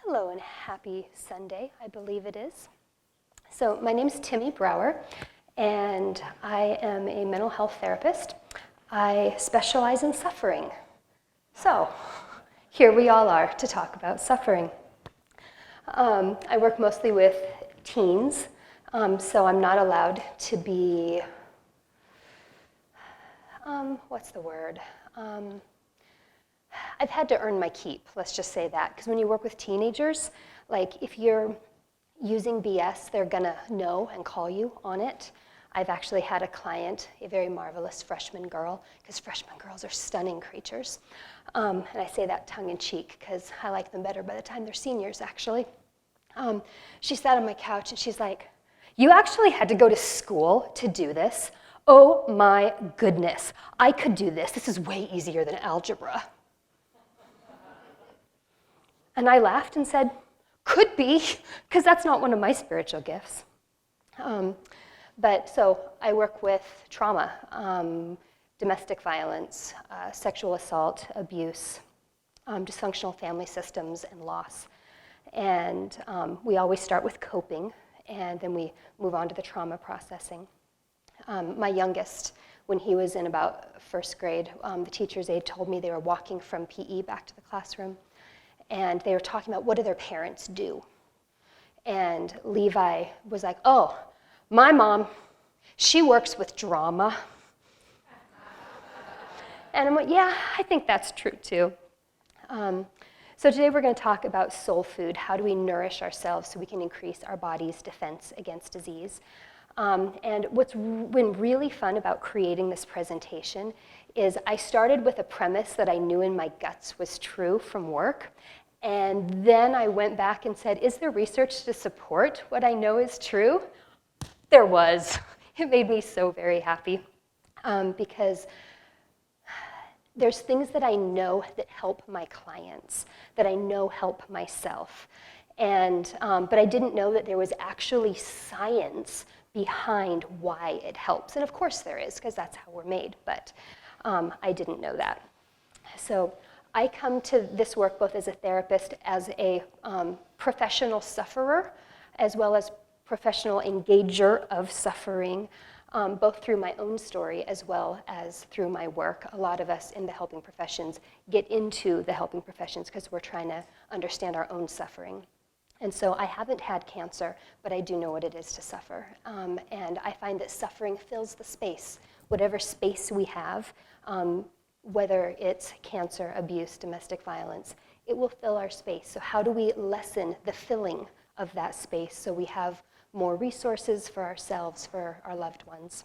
Hello and happy Sunday, I believe it is. So my name's Timmy Brower, and I am a mental health therapist. I specialize in suffering. So here we all are to talk about suffering. I work mostly with teens, so I'm not allowed to be, what's the word? I've had to earn my keep, let's just say that, because when you work with teenagers, like if you're using BS, they're gonna know and call you on it. I've actually had a client, a very marvelous freshman girl, because freshmen girls are stunning creatures. And I say that tongue in cheek, because I like them better by the time they're seniors, actually. She sat on my couch and she's like, "You actually had to go to school to do this? Oh my goodness, I could do this. This is way easier than algebra." And I laughed and said, "Could be, because that's not one of my spiritual gifts." But so I work with trauma, domestic violence, sexual assault, abuse, dysfunctional family systems, and loss. And we always start with coping, and then we move on to the trauma processing. My youngest, when he was in about first grade, the teacher's aide told me they were walking from PE back to the classroom, and they were talking about what do their parents do. And Levi was like, "Oh, my mom, she works with drama." And I'm like, yeah, I think that's true too. So today we're going to talk about soul food. How do we nourish ourselves so we can increase our body's defense against disease? And what's been really fun about creating this presentation is I started with a premise that I knew in my guts was true from work. And then I went back and said, is there research to support what I know is true? There was. It made me so very happy because there's things that I know that help my clients, that I know help myself. And, but I didn't know that there was actually science behind why it helps. And of course there is, because that's how we're made, but I didn't know that. So I come to this work both as a therapist, as a professional sufferer, as well as professional engager of suffering, both through my own story as well as through my work. A lot of us in the helping professions get into the helping professions because we're trying to understand our own suffering. And so I haven't had cancer, but I do know what it is to suffer. And I find that suffering fills the space, whatever space we have, whether it's cancer, abuse, domestic violence, it will fill our space. So how do we lessen the filling of that space so we have more resources for ourselves, for our loved ones?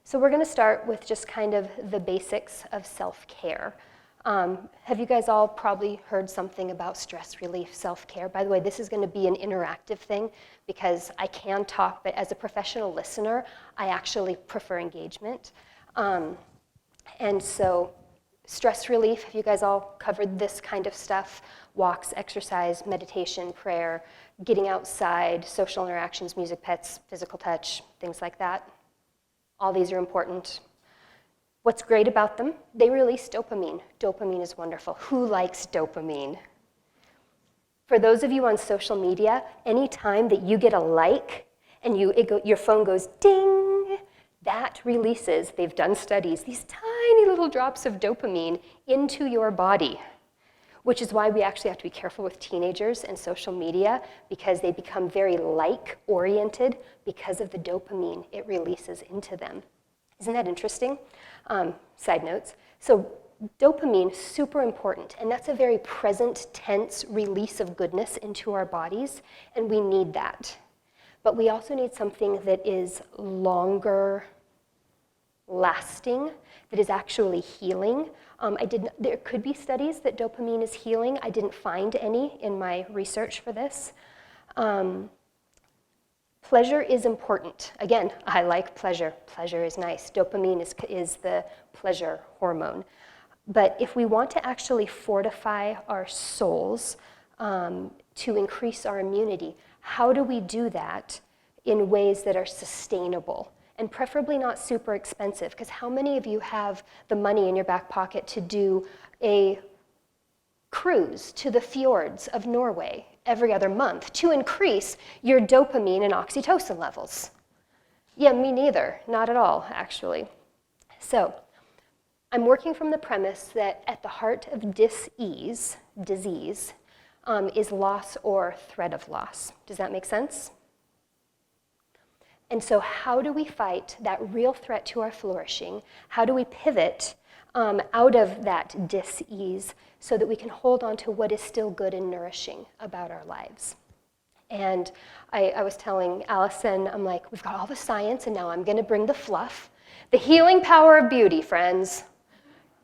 So we're going to start with just kind of the basics of self-care. Have you guys all probably heard something about stress relief, self-care? By the way, this is going to be an interactive thing because I can talk, but as a professional listener, I actually prefer engagement. And so stress relief, have you guys all covered this kind of stuff? Walks, exercise, meditation, prayer, getting outside, social interactions, music, pets, physical touch, things like that. All these are important. What's great about them? They release dopamine. Dopamine is wonderful. Who likes dopamine? For those of you on social media, anytime that you get a like and your phone goes ding, that releases, they've done studies, these tiny little drops of dopamine into your body, which is why we actually have to be careful with teenagers and social media because they become very like-oriented because of the dopamine it releases into them. Isn't that interesting? Side notes. So dopamine, super important, and that's a very present tense release of goodness into our bodies, and we need that. But we also need something that is longer lasting, that is actually healing. There could be studies that dopamine is healing. I didn't find any in my research for this. Pleasure is important. Again, I like pleasure. Pleasure is nice. Dopamine is the pleasure hormone. But if we want to actually fortify our souls to increase our immunity, how do we do that in ways that are sustainable? And preferably not super expensive, because how many of you have the money in your back pocket to do a cruise to the fjords of Norway every other month to increase your dopamine and oxytocin levels? Yeah, me neither. Not at all, actually. So I'm working from the premise that at the heart of disease, is loss or threat of loss. Does that make sense? And so how do we fight that real threat to our flourishing? How do we pivot out of that dis-ease so that we can hold on to what is still good and nourishing about our lives? And I was telling Allison, I'm like, we've got all the science, and now I'm going to bring the fluff. The healing power of beauty, friends.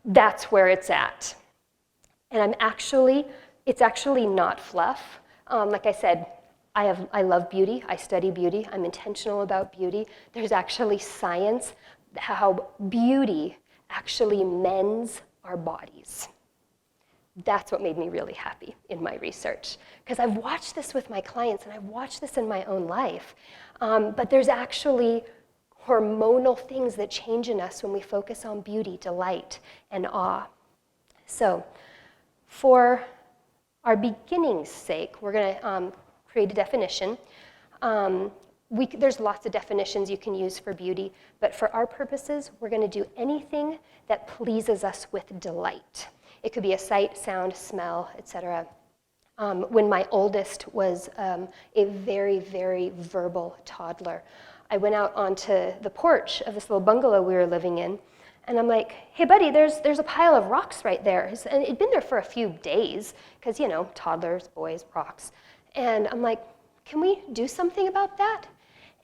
That's where it's at. And it's actually not fluff. Like I said, I love beauty. I study beauty. I'm intentional about beauty. There's actually science how beauty actually mends our bodies. That's what made me really happy in my research, because I've watched this with my clients and I've watched this in my own life. But there's actually hormonal things that change in us when we focus on beauty, delight, and awe. So for our beginning's sake, we're going to create a definition. There's lots of definitions you can use for beauty, but for our purposes, we're going to do anything that pleases us with delight. It could be a sight, sound, smell, etc. When my oldest was a very, very verbal toddler, I went out onto the porch of this little bungalow we were living in, and I'm like, hey, buddy, there's a pile of rocks right there. And it'd been there for a few days, because, toddlers, boys, rocks. And I'm like, can we do something about that?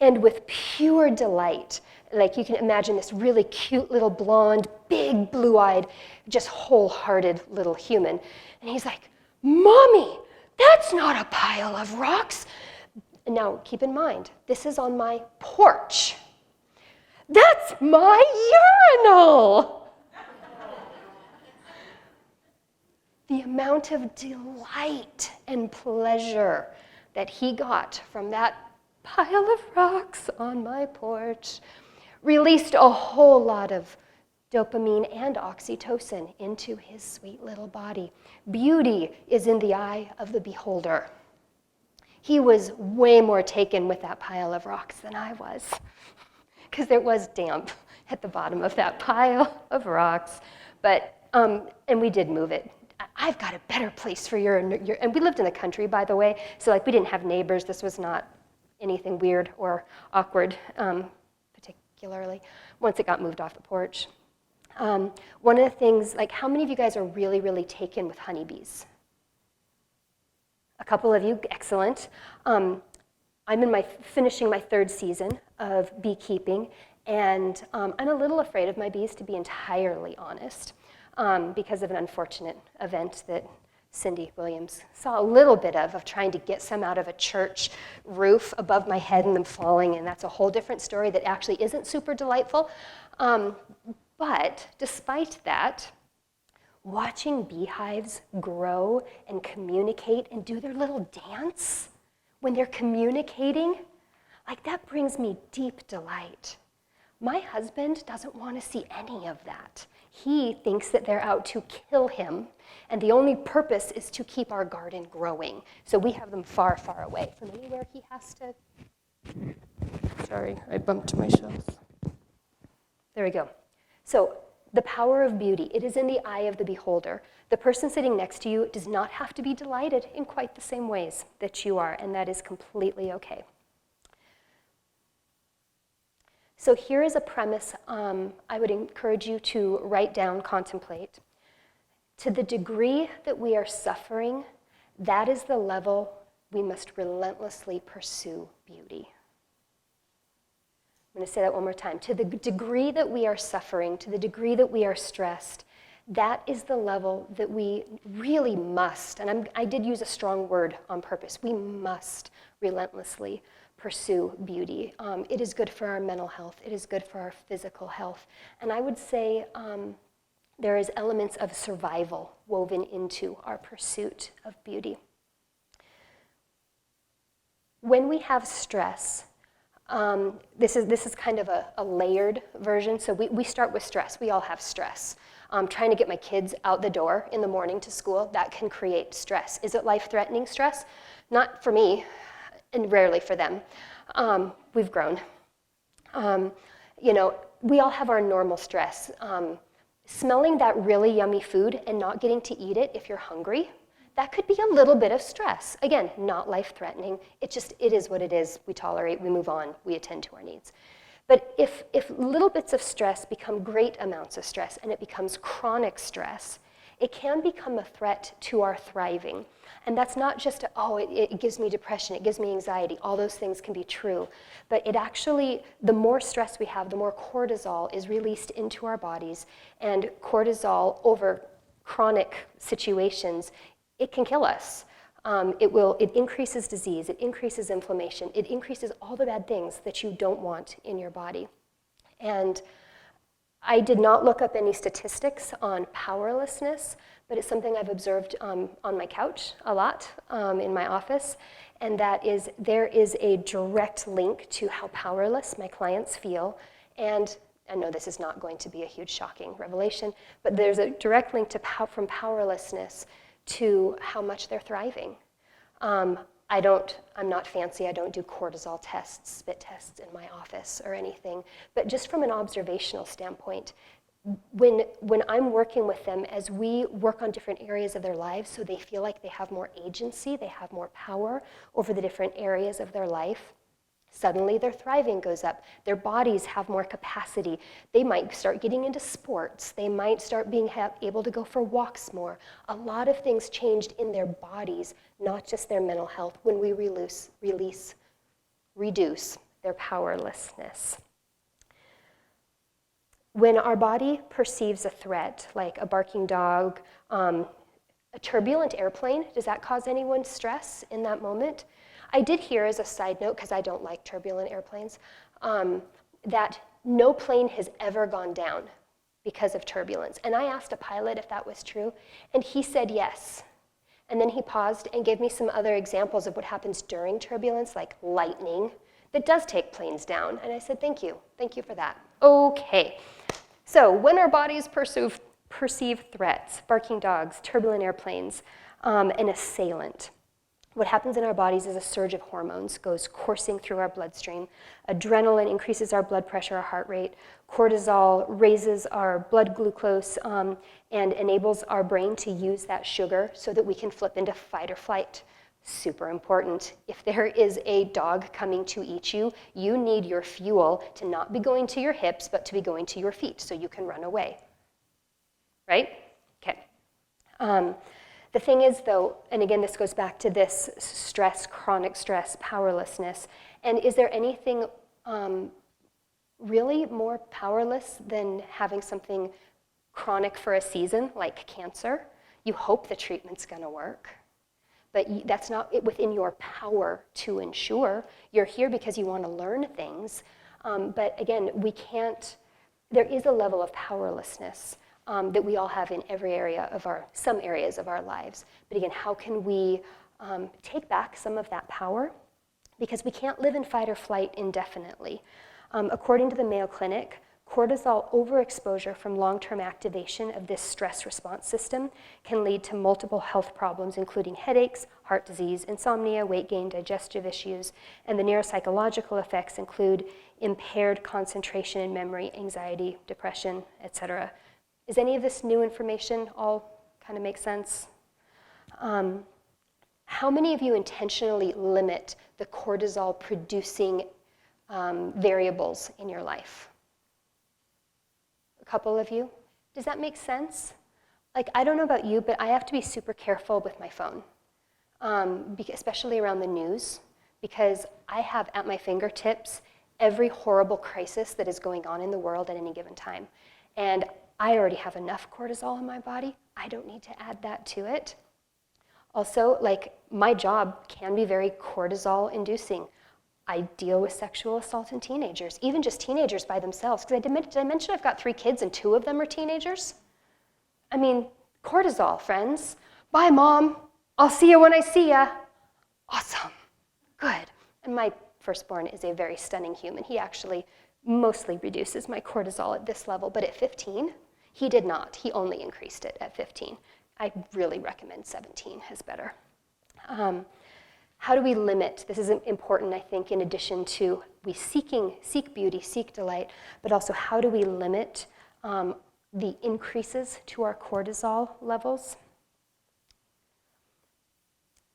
And with pure delight, like you can imagine this really cute little blonde, big blue-eyed, just wholehearted little human. And he's like, Mommy, that's not a pile of rocks. And now keep in mind, this is on my porch. That's my urinal. The amount of delight and pleasure that he got from that pile of rocks on my porch released a whole lot of dopamine and oxytocin into his sweet little body. Beauty is in the eye of the beholder. He was way more taken with that pile of rocks than I was, because there was damp at the bottom of that pile of rocks. But and we did move it. I've got a better place for your, and we lived in the country, by the way, so like we didn't have neighbors. This was not anything weird or awkward, particularly, once it got moved off the porch. One of the things, like how many of you guys are really, really taken with honeybees? A couple of you, excellent. I'm finishing my 3rd season of beekeeping, and I'm a little afraid of my bees, to be entirely honest, because of an unfortunate event that Cindy Williams saw a little bit of trying to get some out of a church roof above my head and them falling, and that's a whole different story that actually isn't super delightful. But despite that, watching beehives grow and communicate and do their little dance when they're communicating, like that brings me deep delight. My husband doesn't want to see any of that. He thinks that they're out to kill him, and the only purpose is to keep our garden growing. So we have them far, far away from anywhere he has to. Sorry, I bumped my shelves. There we go. So the power of beauty, it is in the eye of the beholder. The person sitting next to you does not have to be delighted in quite the same ways that you are, and that is completely okay. So here is a premise I would encourage you to write down, contemplate. To the degree that we are suffering, that is the level we must relentlessly pursue beauty. I'm going to say that one more time. To the degree that we are suffering, to the degree that we are stressed, that is the level that we really must, and I did use a strong word on purpose, we must relentlessly pursue beauty. It is good for our mental health. It is good for our physical health. And I would say there is elements of survival woven into our pursuit of beauty. When we have stress, this is kind of a layered version. So we start with stress. We all have stress. trying to get my kids out the door in the morning to school, that can create stress. Is it life-threatening stress? Not for me, and rarely for them. We've grown. We all have our normal stress. Smelling that really yummy food and not getting to eat it if you're hungry, that could be a little bit of stress. Again, not life-threatening. It is what it is. We tolerate, we move on, we attend to our needs. But if little bits of stress become great amounts of stress and it becomes chronic stress, it can become a threat to our thriving. And that's not just, it gives me depression, it gives me anxiety. All those things can be true. But it actually, the more stress we have, the more cortisol is released into our bodies. And cortisol over chronic situations, it can kill us. It increases disease, it increases inflammation, it increases all the bad things that you don't want in your body. And I did not look up any statistics on powerlessness, but it's something I've observed on my couch a lot in my office, and that is there is a direct link to how powerless my clients feel. And I know this is not going to be a huge shocking revelation, but there's a direct link to from powerlessness to how much they're thriving. I'm not fancy, I don't do cortisol tests, spit tests in my office or anything, but just from an observational standpoint, when I'm working with them as we work on different areas of their lives so they feel like they have more agency, they have more power over the different areas of their life, suddenly their thriving goes up. Their bodies have more capacity. They might start getting into sports. They might start being able to go for walks more. A lot of things changed in their bodies, not just their mental health, when we reduce their powerlessness. When our body perceives a threat, like a barking dog, a turbulent airplane, does that cause anyone stress in that moment? I did hear, as a side note, because I don't like turbulent airplanes, that no plane has ever gone down because of turbulence. And I asked a pilot if that was true, and he said yes. And then he paused and gave me some other examples of what happens during turbulence, like lightning, that does take planes down. And I said, thank you for that. Okay, so when our bodies perceive threats, barking dogs, turbulent airplanes, an assailant, what happens in our bodies is a surge of hormones goes coursing through our bloodstream. Adrenaline increases our blood pressure, our heart rate. Cortisol raises our blood glucose and enables our brain to use that sugar so that we can flip into fight or flight. Super important. If there is a dog coming to eat you, you need your fuel to not be going to your hips, but to be going to your feet so you can run away. Right? Okay. The thing is, though, and again, this goes back to this stress, chronic stress, powerlessness, and is there anything really more powerless than having something chronic for a season, like cancer? You hope the treatment's going to work, but that's not within your power to ensure. You're here because you want to learn things, but again, there is a level of powerlessness that we all have in some areas of our lives. But again, how can we take back some of that power? Because we can't live in fight or flight indefinitely. According to the Mayo Clinic, cortisol overexposure from long-term activation of this stress response system can lead to multiple health problems, including headaches, heart disease, insomnia, weight gain, digestive issues, and the neuropsychological effects include impaired concentration and memory, anxiety, depression, etc. Is any of this new information all kind of make sense? How many of you intentionally limit the cortisol producing variables in your life? A couple of you? Does that make sense? Like, I don't know about you, but I have to be super careful with my phone, especially around the news, because I have at my fingertips every horrible crisis that is going on in the world at any given time. And I already have enough cortisol in my body. I don't need to add that to it. Also, my job can be very cortisol-inducing. I deal with sexual assault in teenagers, even just teenagers by themselves. Because did I mention I've got 3 kids and 2 of them are teenagers? I mean, cortisol, friends. Bye, Mom. I'll see you when I see ya. Awesome. Good. And my firstborn is a very stunning human. He actually mostly reduces my cortisol at this level, but at 15, He did not. He only increased it at 15. I really recommend 17 is better. How do we limit? This is important, I think, in addition to seek beauty, seek delight, but also how do we limit the increases to our cortisol levels?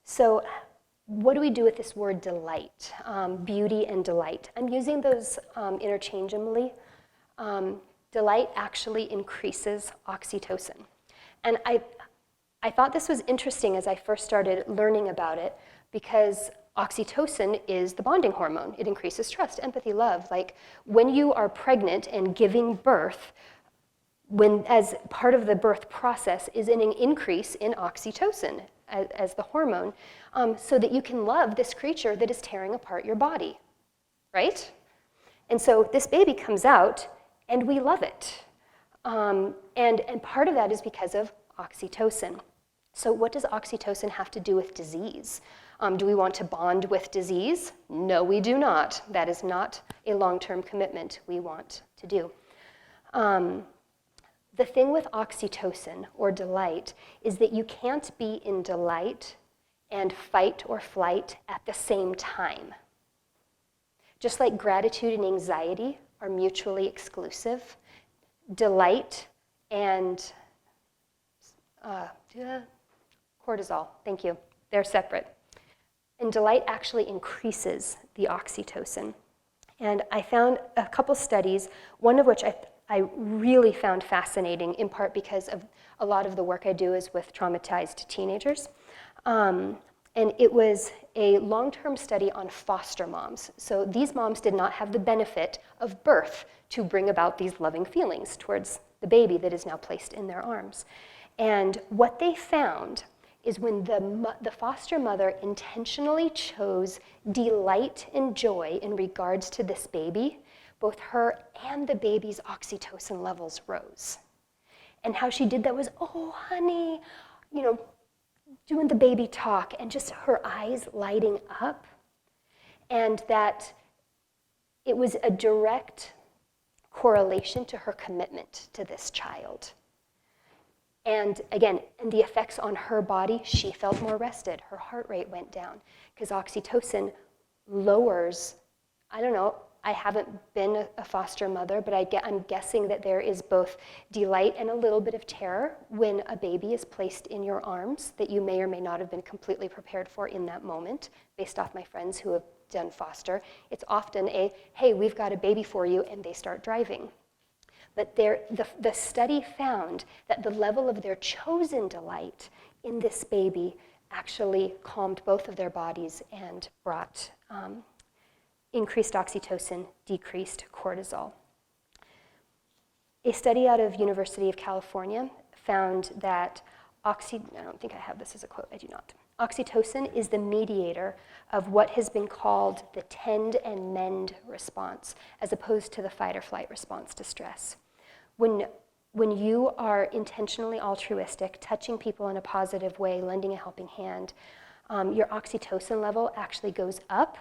So what do we do with this word delight, beauty and delight? I'm using those interchangeably. Delight actually increases oxytocin. And I thought this was interesting as I first started learning about it, because oxytocin is the bonding hormone. It increases trust, empathy, love. Like when you are pregnant and giving birth, as part of the birth process is an increase in oxytocin as the hormone, so that you can love this creature that is tearing apart your body, right? And so this baby comes out and we love it. And part of that is because of oxytocin. So what does oxytocin have to do with disease? Do we want to bond with disease? No, we do not. That is not a long-term commitment we want to do. The thing with oxytocin, or delight, is that you can't be in delight and fight or flight at the same time. Just like gratitude and anxiety are mutually exclusive, delight and cortisol, thank you, they're separate. And delight actually increases the oxytocin. And I found a couple studies, one of which I really found fascinating, in part because of a lot of the work I do is with traumatized teenagers. And it was a long-term study on foster moms. So these moms did not have the benefit of birth to bring about these loving feelings towards the baby that is now placed in their arms. And what they found is when the foster mother intentionally chose delight and joy in regards to this baby, both her and the baby's oxytocin levels rose. And how she did that was, oh, honey, doing the baby talk and just her eyes lighting up. And that it was a direct correlation to her commitment to this child. And again, and the effects on her body, she felt more rested. Her heart rate went down because oxytocin lowers, I don't know, I haven't been a foster mother, but I'm guessing that there is both delight and a little bit of terror when a baby is placed in your arms that you may or may not have been completely prepared for in that moment, based off my friends who have done foster. It's often hey, we've got a baby for you, and they start driving. But the study found that the level of their chosen delight in this baby actually calmed both of their bodies and brought increased oxytocin, decreased cortisol. A study out of University of California found that I don't think I have this as a quote, I do not. Oxytocin is the mediator of what has been called the tend and mend response, as opposed to the fight or flight response to stress. When you are intentionally altruistic, touching people in a positive way, lending a helping hand, your oxytocin level actually goes up,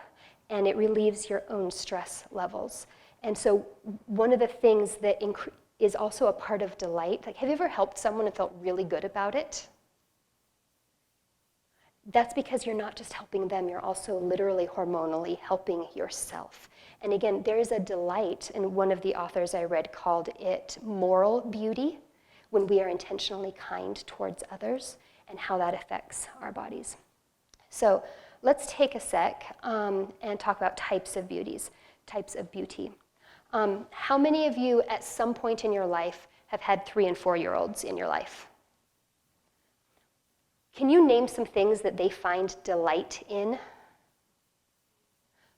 and it relieves your own stress levels. And so one of the things that is also a part of delight, like, have you ever helped someone and felt really good about it? That's because you're not just helping them, you're also literally hormonally helping yourself. And again, there's a delight, and one of the authors I read called it moral beauty, when we are intentionally kind towards others, and how that affects our bodies. So let's take a sec and talk about types of beauty. How many of you at some point in your life have had 3 and 4-year-olds in your life? Can you name some things that they find delight in?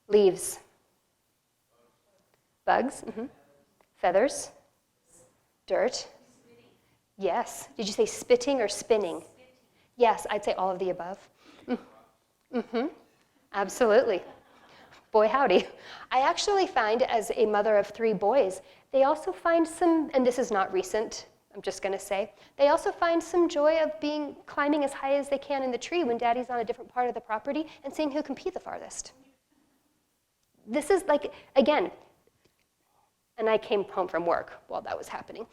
Leaves. Bugs. Mm-hmm. Feathers. Dirt. Yes. Did you say spitting or spinning? Yes, I'd say all of the above. Mm-hmm. Absolutely. Boy, howdy. I actually find, as a mother of 3 boys, they also find some, and this is not recent, I'm just going to say, they also find some joy of climbing as high as they can in the tree when Daddy's on a different part of the property and seeing who can pee the farthest. This is like, again, and I came home from work while that was happening.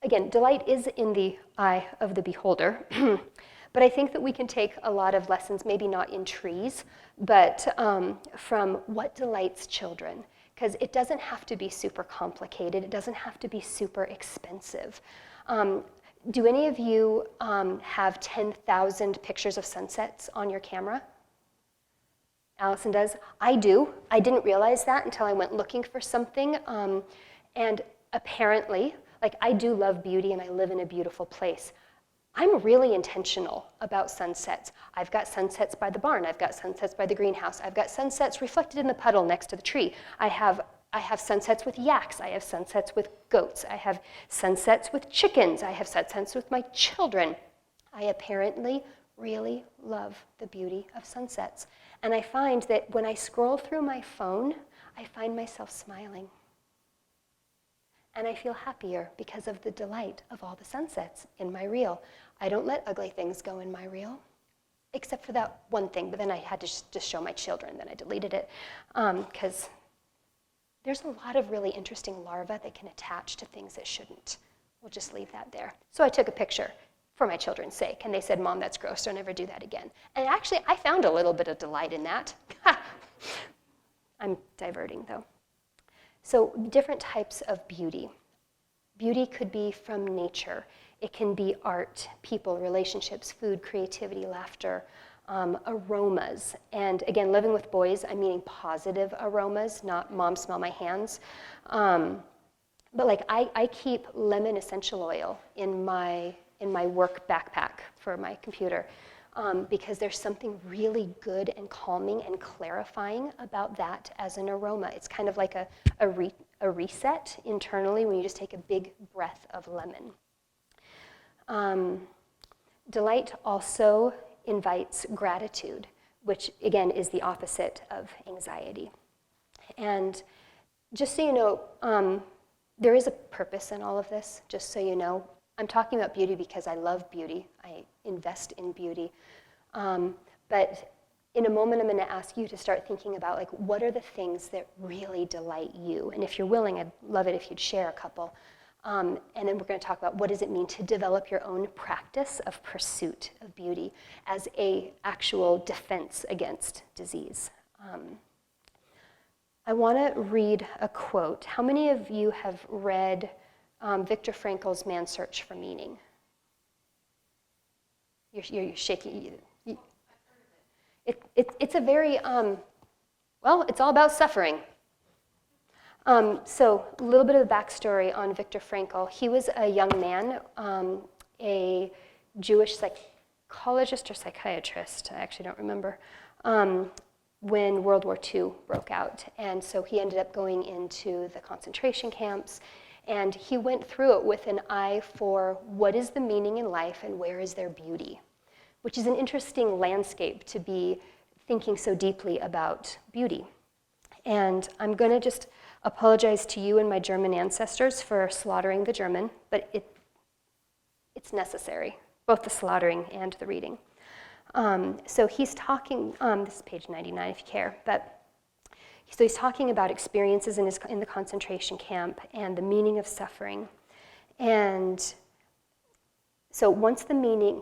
again, delight is in the eye of the beholder, but I think that we can take a lot of lessons, maybe not in trees, but from what delights children. Because it doesn't have to be super complicated. It doesn't have to be super expensive. Do any of you have 10,000 pictures of sunsets on your camera? Allison does. I do. I didn't realize that until I went looking for something. And apparently, like, I do love beauty and I live in a beautiful place. I'm really intentional about sunsets. I've got sunsets by the barn. I've got sunsets by the greenhouse. I've got sunsets reflected in the puddle next to the tree. I have sunsets with yaks. I have sunsets with goats. I have sunsets with chickens. I have sunsets with my children. I apparently really love the beauty of sunsets. And I find that when I scroll through my phone, I find myself smiling. And I feel happier because of the delight of all the sunsets in my reel. I don't let ugly things go in my reel, except for that one thing, but then I had to just show my children, then I deleted it, because there's a lot of really interesting larvae that can attach to things that shouldn't. We'll just leave that there. So I took a picture for my children's sake, and they said, "Mom, that's gross, don't ever do that again." And actually, I found a little bit of delight in that. I'm diverting, though. So different types of beauty. Beauty could be from nature. It can be art, people, relationships, food, creativity, laughter, aromas. And again, living with boys, I'm meaning positive aromas, not "Mom, smell my hands." But like I keep lemon essential oil in my work backpack for my computer. Because there's something really good and calming and clarifying about that as an aroma. It's kind of like a reset internally when you just take a big breath of lemon. Delight also invites gratitude, which again is the opposite of anxiety. And just so you know, there is a purpose in all of this, just so you know. I'm talking about beauty because I love beauty. I invest in beauty. But in a moment, I'm going to ask you to start thinking about, like, what are the things that really delight you? And if you're willing, I'd love it if you'd share a couple. And then we're going to talk about what does it mean to develop your own practice of pursuit of beauty as a actual defense against disease. I want to read a quote. How many of you have read Viktor Frankl's Man's Search for Meaning? You're shaking. It's a very, it's all about suffering. So a little bit of the backstory on Viktor Frankl. He was a young man, a Jewish psychologist or psychiatrist, I actually don't remember, when World War II broke out. And so he ended up going into the concentration camps, and he went through it with an eye for what is the meaning in life and where is there beauty, which is an interesting landscape to be thinking so deeply about beauty. And I'm going to just apologize to you and my German ancestors for slaughtering the German, but it's necessary, both the slaughtering and the reading. So he's talking, this is page 99 if you care, but so he's talking about experiences in the concentration camp and the meaning of suffering. And so once the meaning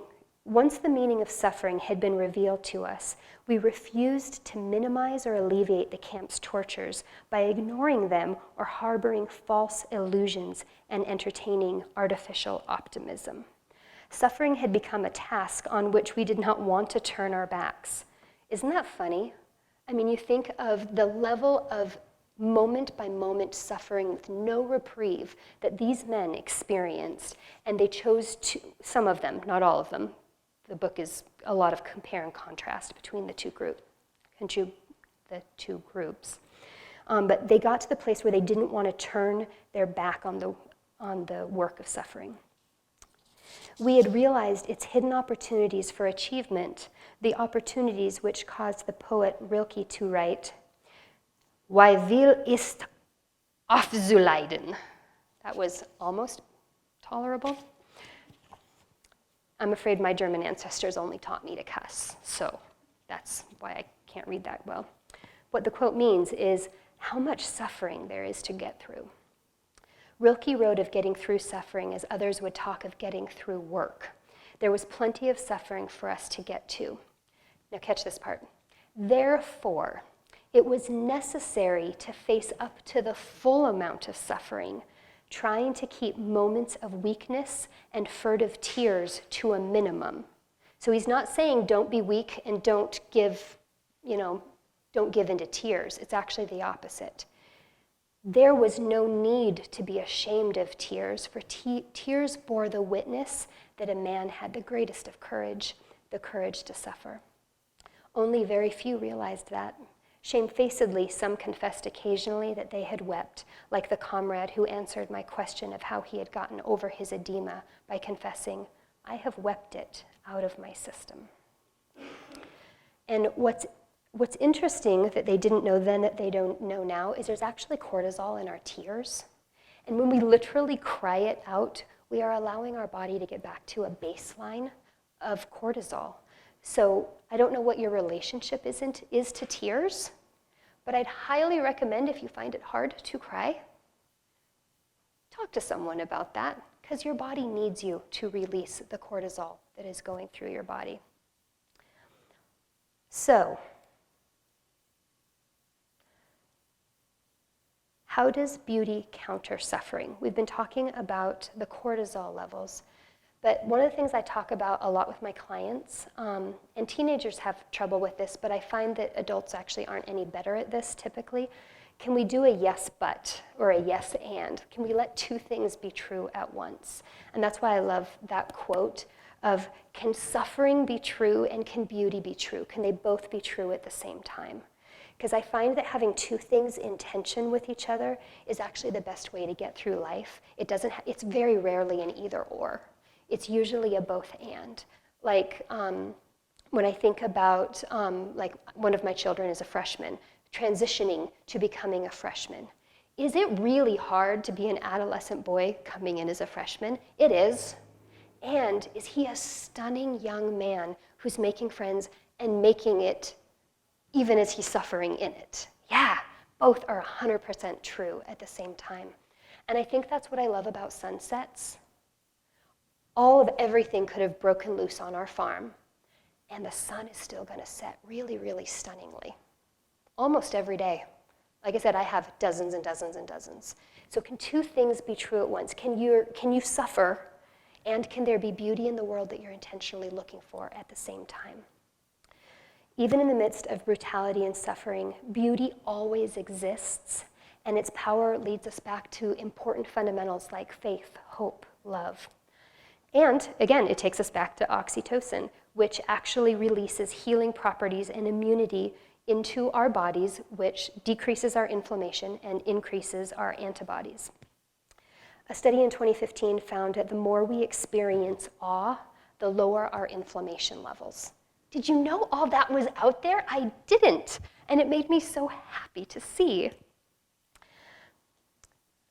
of suffering had been revealed to us, we refused to minimize or alleviate the camp's tortures by ignoring them or harboring false illusions and entertaining artificial optimism. Suffering had become a task on which we did not want to turn our backs. Isn't that funny? I mean, you think of the level of moment-by-moment suffering with no reprieve that these men experienced, and they chose to, some of them, not all of them. The book is a lot of compare and contrast between the two groups. But they got to the place where they didn't want to turn their back on the work of suffering. We had realized its hidden opportunities for achievement, the opportunities which caused the poet Rilke to write, "Wie will ist aufzuleiden." That was almost tolerable. I'm afraid my German ancestors only taught me to cuss, so that's why I can't read that well. What the quote means is how much suffering there is to get through. Rilke wrote of getting through suffering as others would talk of getting through work. There was plenty of suffering for us to get to. Now catch this part. Therefore, it was necessary to face up to the full amount of suffering, trying to keep moments of weakness and furtive tears to a minimum. So he's not saying don't be weak and don't give into tears. It's actually the opposite. There was no need to be ashamed of tears, for tears bore the witness that a man had the greatest of courage, the courage to suffer. Only very few realized that. Shamefacedly, some confessed occasionally that they had wept, like the comrade who answered my question of how he had gotten over his edema by confessing, "I have wept it out of my system." And what's interesting that they didn't know then that they don't know now is there's actually cortisol in our tears. And when we literally cry it out, we are allowing our body to get back to a baseline of cortisol. So I don't know what your relationship is to tears, but I'd highly recommend if you find it hard to cry, talk to someone about that, because your body needs you to release the cortisol that is going through your body. So, how does beauty counter suffering? We've been talking about the cortisol levels, but one of the things I talk about a lot with my clients, and teenagers have trouble with this, but I find that adults actually aren't any better at this typically. Can we do a yes but or a yes and? Can we let two things be true at once? And that's why I love that quote of, can suffering be true and can beauty be true? Can they both be true at the same time? Because I find that having two things in tension with each other is actually the best way to get through life. It's very rarely an either or. It's usually a both and. Like when I think about, like one of my children is a freshman, transitioning to becoming a freshman. Is it really hard to be an adolescent boy coming in as a freshman? It is. And is he a stunning young man who's making friends and making it even as he's suffering in it? Yeah, both are 100% true at the same time. And I think that's what I love about sunsets. All of everything could have broken loose on our farm, and the sun is still going to set really, really stunningly. Almost every day. Like I said, I have dozens and dozens and dozens. So can two things be true at once? Can you suffer, and can there be beauty in the world that you're intentionally looking for at the same time? Even in the midst of brutality and suffering, beauty always exists, and its power leads us back to important fundamentals like faith, hope, love. And again, it takes us back to oxytocin, which actually releases healing properties and immunity into our bodies, which decreases our inflammation and increases our antibodies. A study in 2015 found that the more we experience awe, the lower our inflammation levels. Did you know all that was out there? I didn't, and it made me so happy to see.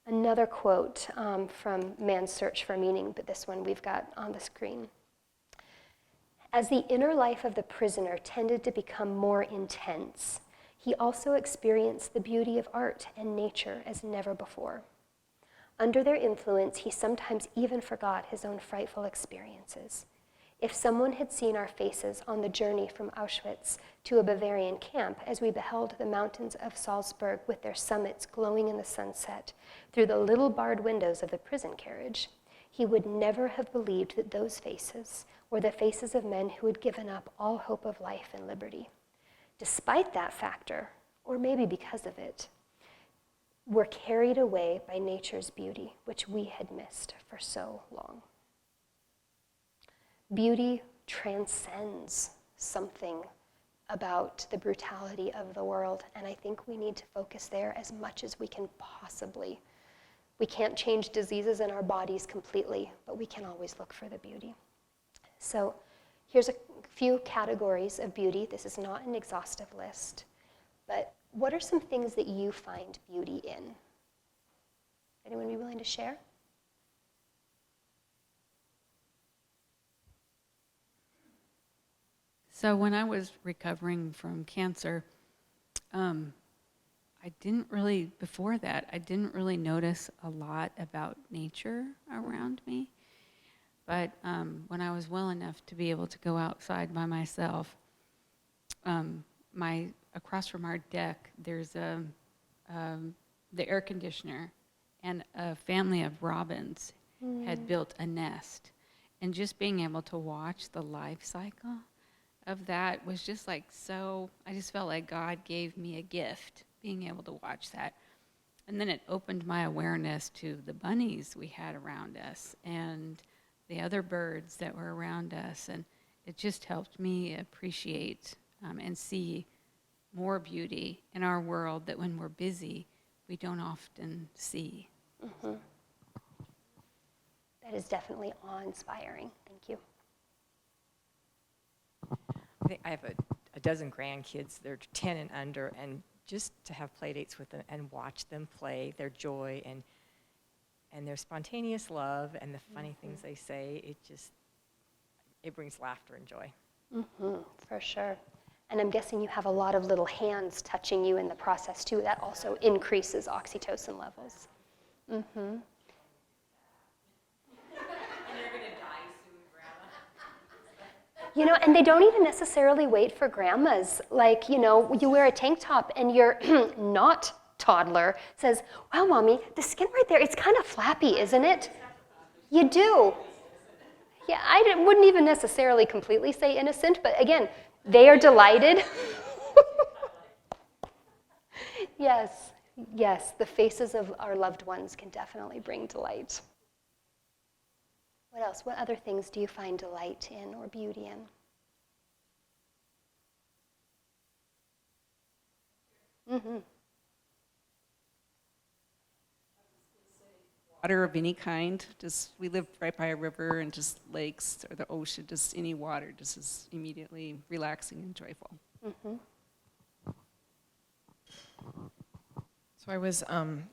Another quote from Man's Search for Meaning, but this one we've got on the screen. As the inner life of the prisoner tended to become more intense, he also experienced the beauty of art and nature as never before. Under their influence, he sometimes even forgot his own frightful experiences. If someone had seen our faces on the journey from Auschwitz to a Bavarian camp as we beheld the mountains of Salzburg with their summits glowing in the sunset through the little barred windows of the prison carriage, he would never have believed that those faces were the faces of men who had given up all hope of life and liberty. Despite that factor, or maybe because of it, were carried away by nature's beauty, which we had missed for so long. Beauty transcends something about the brutality of the world, and I think we need to focus there as much as we can possibly. We can't change diseases in our bodies completely, but we can always look for the beauty. So here's a few categories of beauty. This is not an exhaustive list, but what are some things that you find beauty in? Anyone be willing to share? So when I was recovering from cancer, I I didn't really, before that, I didn't really notice a lot about nature around me. But when I was well enough to be able to go outside by myself, across from our deck, there's the air conditioner, and a family of robins had built a nest. And just being able to watch the life cycle of that was just like so, I just felt like God gave me a gift, being able to watch that. And then it opened my awareness to the bunnies we had around us and the other birds that were around us. And it just helped me appreciate and see more beauty in our world that when we're busy, we don't often see. Mm-hmm. That is definitely awe-inspiring. Thank you. I have a dozen grandkids. They're 10 and under, and just to have play dates with them and watch them play, their joy and their spontaneous love and the funny things they say, it brings laughter and joy. Mm-hmm, for sure. And I'm guessing you have a lot of little hands touching you in the process too. That also increases oxytocin levels. Mm-hmm. You know, and they don't even necessarily wait for grandmas. Like, you know, you wear a tank top and your not toddler says, wow, Mommy, the skin right there, it's kind of flappy, isn't it? You do. Yeah, wouldn't even necessarily completely say innocent, but again, they are delighted. Yes, the faces of our loved ones can definitely bring delight. What else? What other things do you find delight in or beauty in? Mm-hmm. Water of any kind. Just we live right by a river, and just lakes or the ocean, just any water just is immediately relaxing and joyful. Mm-hmm. So I was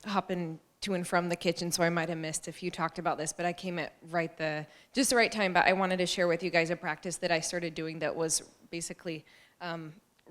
hopping to and from the kitchen, so I might have missed if you talked about this, but I came at just the right time. But I wanted to share with you guys a practice that I started doing that was basically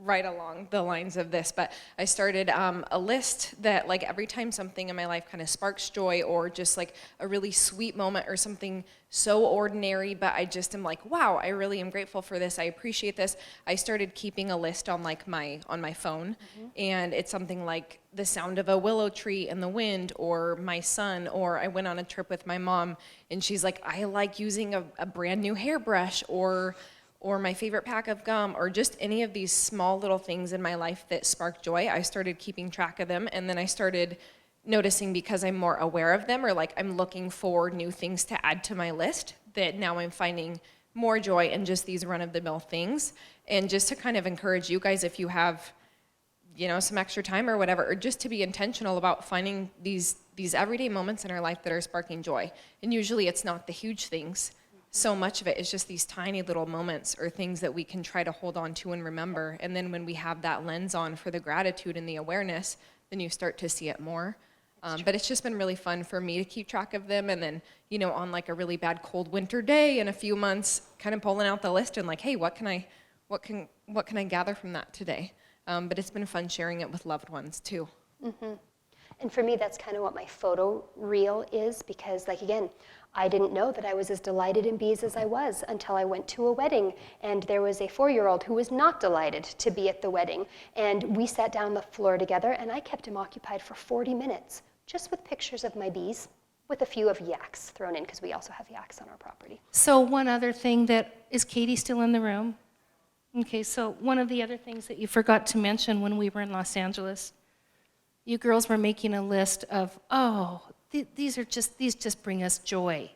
right along the lines of this. But I started a list that, like, every time something in my life kind of sparks joy, or just like a really sweet moment or something so ordinary, but I just am like, wow, I really am grateful for this. I appreciate this. I started keeping a list on my phone, and it's something like the sound of a willow tree in the wind, or my son, or I went on a trip with my mom, and she's like, I like using a brand new hairbrush, or my favorite pack of gum, or just any of these small little things in my life that spark joy. I started keeping track of them, and then I started noticing, because I'm more aware of them, or like I'm looking for new things to add to my list, that now I'm finding more joy in just these run-of-the-mill things. And just to kind of encourage you guys, if you have, you know, some extra time or whatever, or just to be intentional about finding these everyday moments in our life that are sparking joy. And usually it's not the huge things. So much of it is just these tiny little moments or things that we can try to hold on to and remember. And then when we have that lens on for the gratitude and the awareness, then you start to see it more. But it's just been really fun for me to keep track of them. And then, you know, on like a really bad cold winter day in a few months, kind of pulling out the list and like, hey, what can I gather from that today? But it's been fun sharing it with loved ones too. Mm-hmm. And for me, that's kind of what my photo reel is, because, like, again, I didn't know that I was as delighted in bees as I was until I went to a wedding, and there was a 4-year-old who was not delighted to be at the wedding. And we sat down on the floor together, and I kept him occupied for 40 minutes, just with pictures of my bees, with a few of yaks thrown in, because we also have yaks on our property. So one other thing is Katie still in the room? Okay, so one of the other things that you forgot to mention when we were in Los Angeles, you girls were making a list of, these just bring us joy.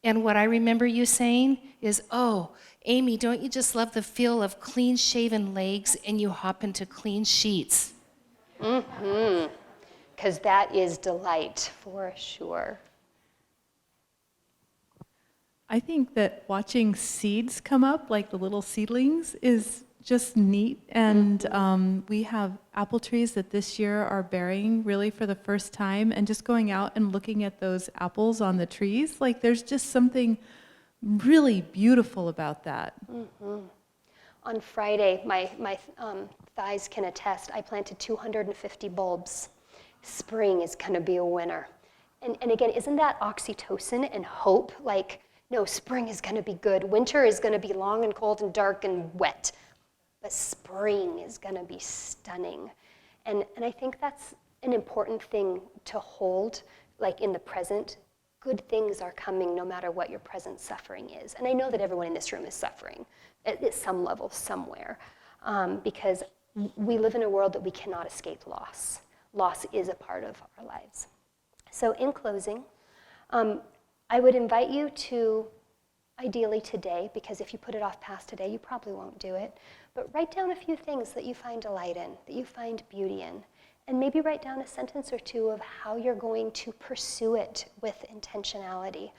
And what I remember you saying is, Amy, don't you just love the feel of clean-shaven legs and you hop into clean sheets? Mm-hmm. Because that is delight, for sure. I think that watching seeds come up, like the little seedlings, is just neat. And we have apple trees that this year are bearing really for the first time. And just going out and looking at those apples on the trees, like there's just something really beautiful about that. Mm-hmm. On Friday, my thighs can attest, I planted 250 bulbs. Spring is going to be a winner. And again, isn't that oxytocin and hope? Like, no, spring is going to be good. Winter is going to be long and cold and dark and wet. But spring is going to be stunning. And I think that's an important thing to hold, like in the present. Good things are coming no matter what your present suffering is. And I know that everyone in this room is suffering at some level, somewhere, because we live in a world that we cannot escape loss. Loss is a part of our lives. So in closing, I would invite you to, ideally today, because if you put it off past today, you probably won't do it, but write down a few things that you find delight in, that you find beauty in, and maybe write down a sentence or two of how you're going to pursue it with intentionality.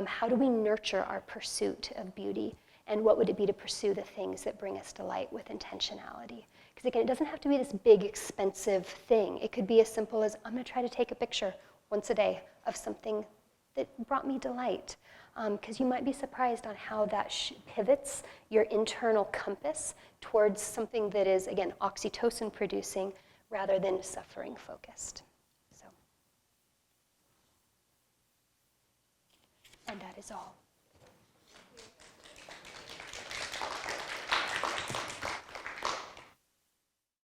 How do we nurture our pursuit of beauty? And what would it be to pursue the things that bring us delight with intentionality? Because again, it doesn't have to be this big, expensive thing. It could be as simple as, I'm going to try to take a picture once a day of something that brought me delight. Because you might be surprised on how that pivots your internal compass towards something that is, again, oxytocin producing rather than suffering focused. So, and that is all.